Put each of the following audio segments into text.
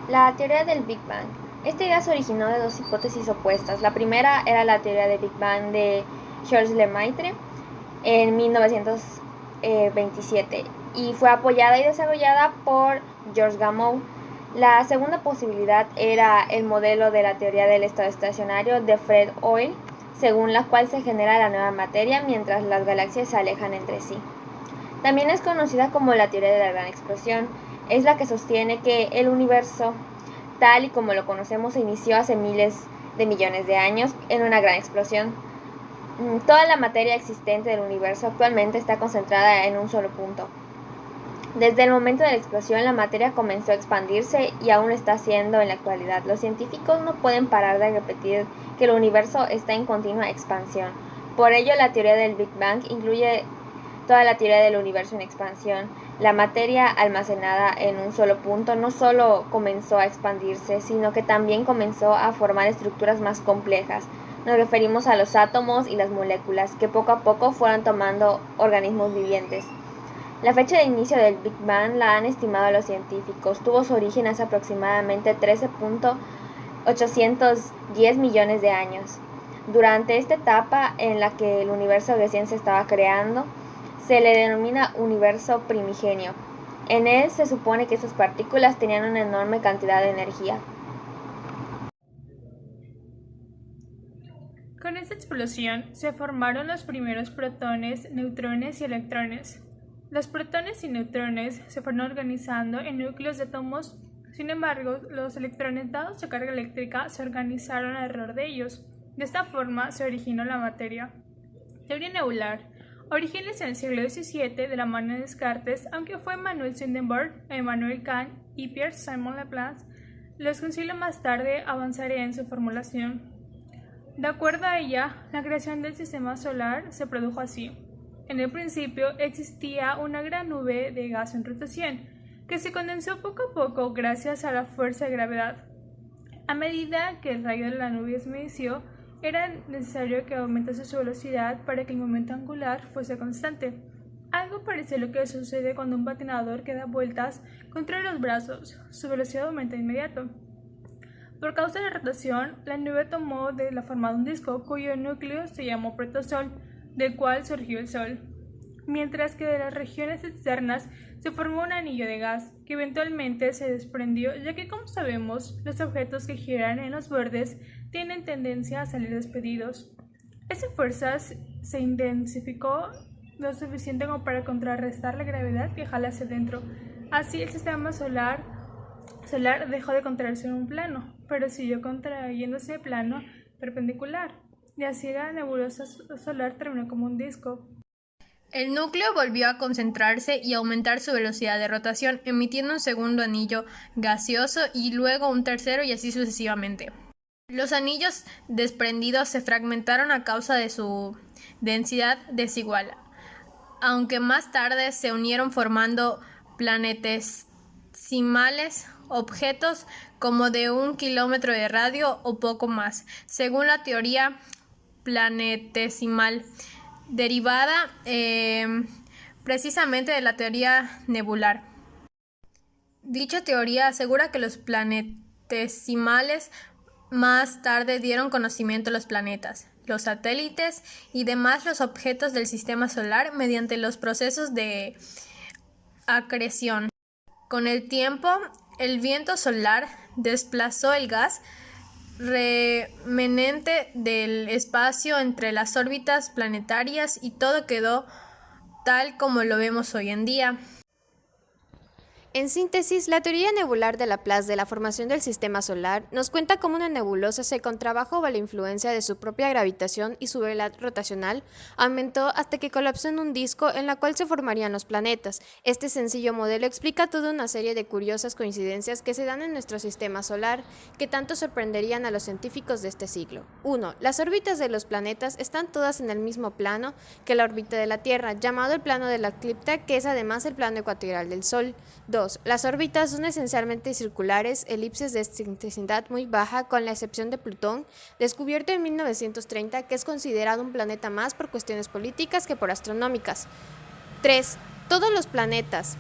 La teoría del Big Bang. Esta idea se originó de dos hipótesis opuestas. La primera era la teoría del Big Bang de Georges Lemaitre en 1927 y fue apoyada y desarrollada por Georges Gamow. La segunda posibilidad era el modelo de la teoría del estado estacionario de Fred Hoyle, según la cual se genera la nueva materia mientras las galaxias se alejan entre sí. También es conocida como la teoría de la gran explosión. Es la que sostiene que el universo, tal y como lo conocemos, se inició hace miles de millones de años en una gran explosión. Toda la materia existente del universo actualmente está concentrada en un solo punto. Desde el momento de la explosión, la materia comenzó a expandirse y aún lo está haciendo en la actualidad. Los científicos no pueden parar de repetir que el universo está en continua expansión. Por ello, la teoría del Big Bang incluye toda la teoría del universo en expansión. La materia almacenada en un solo punto no solo comenzó a expandirse, sino que también comenzó a formar estructuras más complejas. Nos referimos a los átomos y las moléculas, que poco a poco fueron tomando organismos vivientes. La fecha de inicio del Big Bang la han estimado los científicos. Tuvo su origen hace aproximadamente 13.810 millones de años. Durante esta etapa en la que el universo recién se estaba creando, se le denomina universo primigenio. En él se supone que sus partículas tenían una enorme cantidad de energía. Con esta explosión se formaron los primeros protones, neutrones y electrones. Los protones y neutrones se fueron organizando en núcleos de átomos. Sin embargo, los electrones, dados su carga eléctrica, se organizaron alrededor de ellos. De esta forma se originó la materia. Teoría nebular. Orígenes en el siglo XVII de la mano de Descartes, aunque fue Emmanuel Swedenborg, Emmanuel Kant y Pierre-Simon Laplace los que un siglo más tarde avanzarían en su formulación. De acuerdo a ella, la creación del sistema solar se produjo así. En el principio existía una gran nube de gas en rotación, que se condensó poco a poco gracias a la fuerza de gravedad. A medida que el rayo de la nube desmereció, era necesario que aumentase su velocidad para que el momento angular fuese constante. Algo parecido a lo que sucede cuando un patinador que da vueltas contra los brazos. Su velocidad aumenta de inmediato. Por causa de la rotación, la nube tomó de la forma de un disco cuyo núcleo se llamó protosol, del cual surgió el Sol, mientras que de las regiones externas se formó un anillo de gas, que eventualmente se desprendió, ya que, como sabemos, los objetos que giran en los bordes tienen tendencia a salir despedidos. Esa fuerza se intensificó lo suficiente como para contrarrestar la gravedad que jala hacia adentro. Así, el sistema solar dejó de contraerse en un plano, pero siguió contrayéndose de plano perpendicular, y así la nebulosa solar terminó como un disco. El núcleo volvió a concentrarse y aumentar su velocidad de rotación, emitiendo un segundo anillo gaseoso y luego un tercero y así sucesivamente. Los anillos desprendidos se fragmentaron a causa de su densidad desigual, aunque más tarde se unieron formando planetesimales, objetos como de 1 kilómetro de radio o poco más, según la teoría planetesimal, derivada precisamente de la teoría nebular. Dicha teoría asegura que los planetesimales más tarde dieron conocimiento a los planetas, los satélites y demás los objetos del sistema solar mediante los procesos de acreción. Con el tiempo, el viento solar desplazó el gas remanente del espacio entre las órbitas planetarias y todo quedó tal como lo vemos hoy en día. En síntesis, la teoría nebular de Laplace de la formación del sistema solar nos cuenta cómo una nebulosa se contrabajo bajo la influencia de su propia gravitación y su velocidad rotacional aumentó hasta que colapsó en un disco en la cual se formarían los planetas. Este sencillo modelo explica toda una serie de curiosas coincidencias que se dan en nuestro sistema solar que tanto sorprenderían a los científicos de este siglo. 1. Las órbitas de los planetas están todas en el mismo plano que la órbita de la Tierra, llamado el plano de la eclíptica, que es además el plano ecuatorial del Sol. 2. Las órbitas son esencialmente circulares, elipses de excentricidad muy baja, con la excepción de Plutón, descubierto en 1930, que es considerado un planeta más por cuestiones políticas que por astronómicas. 3. Todos los planetas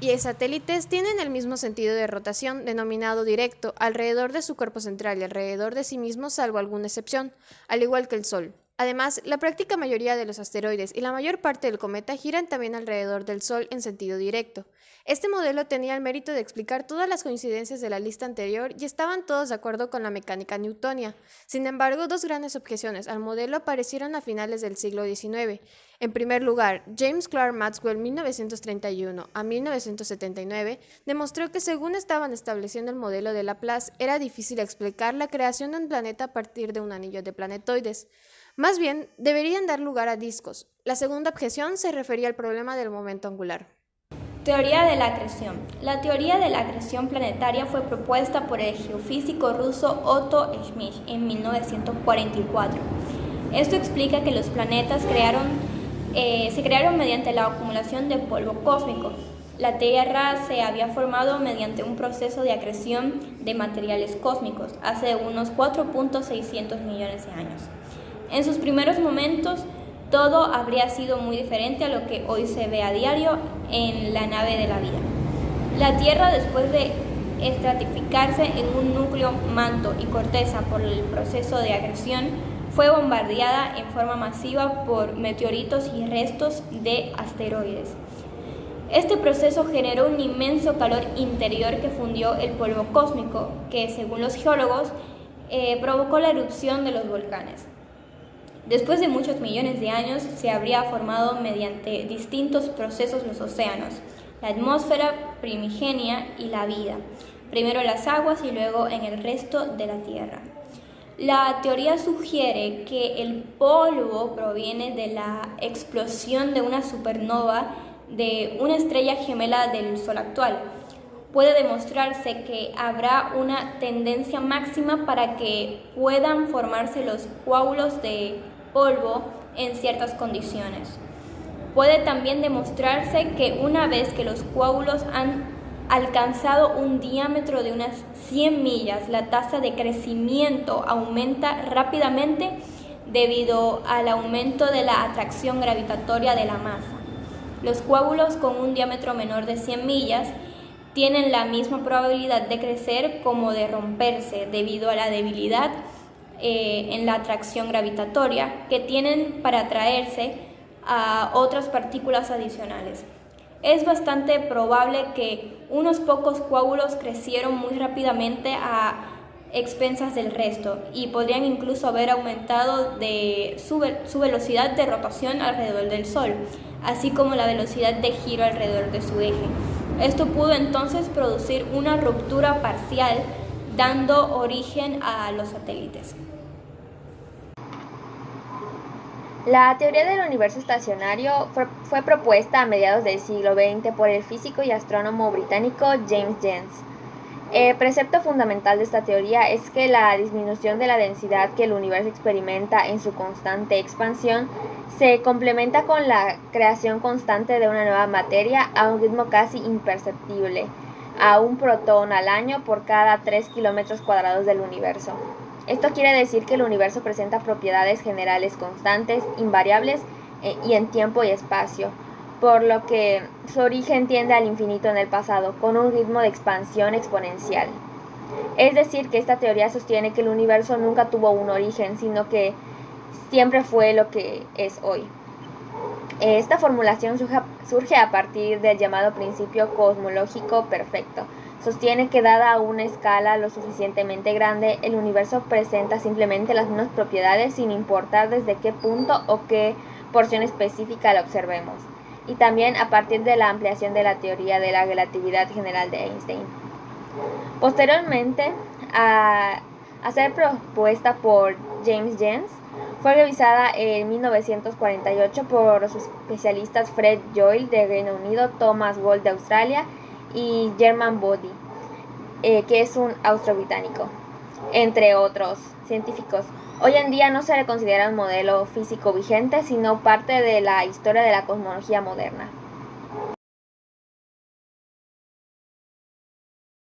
y satélites tienen el mismo sentido de rotación, denominado directo, alrededor de su cuerpo central y alrededor de sí mismos, salvo alguna excepción, al igual que el Sol. Además, la práctica mayoría de los asteroides y la mayor parte del cometa giran también alrededor del Sol en sentido directo. Este modelo tenía el mérito de explicar todas las coincidencias de la lista anterior y estaban todos de acuerdo con la mecánica newtonia. Sin embargo, dos grandes objeciones al modelo aparecieron a finales del siglo XIX. En primer lugar, James Clerk Maxwell, 1931 a 1979, demostró que según estaban estableciendo el modelo de Laplace, era difícil explicar la creación de un planeta a partir de un anillo de planetoides. Más bien, deberían dar lugar a discos. La segunda objeción se refería al problema del momento angular. Teoría de la acreción. La teoría de la acreción planetaria fue propuesta por el geofísico ruso Otto Schmidt en 1944. Esto explica que los planetas se crearon mediante la acumulación de polvo cósmico. La Tierra se había formado mediante un proceso de acreción de materiales cósmicos hace unos 4.600 millones de años. En sus primeros momentos, todo habría sido muy diferente a lo que hoy se ve a diario en la nave de la vida. La Tierra, después de estratificarse en un núcleo, manto y corteza por el proceso de acreción, fue bombardeada en forma masiva por meteoritos y restos de asteroides. Este proceso generó un inmenso calor interior que fundió el polvo cósmico, que, según los geólogos, provocó la erupción de los volcanes. Después de muchos millones de años, se habría formado mediante distintos procesos los océanos, la atmósfera primigenia y la vida, primero las aguas y luego en el resto de la Tierra. La teoría sugiere que el polvo proviene de la explosión de una supernova de una estrella gemela del Sol actual. Puede demostrarse que habrá una tendencia máxima para que puedan formarse los coágulos de polvo en ciertas condiciones. Puede también demostrarse que una vez que los coágulos han alcanzado un diámetro de unas 100 millas, la tasa de crecimiento aumenta rápidamente debido al aumento de la atracción gravitatoria de la masa. Los coágulos con un diámetro menor de 100 millas tienen la misma probabilidad de crecer como de romperse debido a la debilidad en la atracción gravitatoria que tienen para atraerse a otras partículas adicionales. Es bastante probable que unos pocos coágulos crecieron muy rápidamente a expensas del resto y podrían incluso haber aumentado su velocidad de rotación alrededor del Sol, así como la velocidad de giro alrededor de su eje. Esto pudo entonces producir una ruptura parcial, dando origen a los satélites. La teoría del universo estacionario fue propuesta a mediados del siglo XX por el físico y astrónomo británico James Jeans. El precepto fundamental de esta teoría es que la disminución de la densidad que el universo experimenta en su constante expansión se complementa con la creación constante de una nueva materia a un ritmo casi imperceptible, a un protón al año por cada 3 kilómetros cuadrados del universo. Esto quiere decir que el universo presenta propiedades generales constantes, invariables y en tiempo y espacio, por lo que su origen tiende al infinito en el pasado, con un ritmo de expansión exponencial. Es decir, que esta teoría sostiene que el universo nunca tuvo un origen, sino que siempre fue lo que es hoy. Esta formulación surge a partir del llamado principio cosmológico perfecto. Sostiene que dada una escala lo suficientemente grande, el universo presenta simplemente las mismas propiedades sin importar desde qué punto o qué porción específica la observemos. Y también a partir de la ampliación de la teoría de la relatividad general de Einstein. Posteriormente, a ser propuesta por James Jeans, fue revisada en 1948 por los especialistas Fred Hoyle de Reino Unido, Thomas Gold de Australia y German Body, que es un austro-británico, entre otros científicos. Hoy en día no se le considera un modelo físico vigente, sino parte de la historia de la cosmología moderna.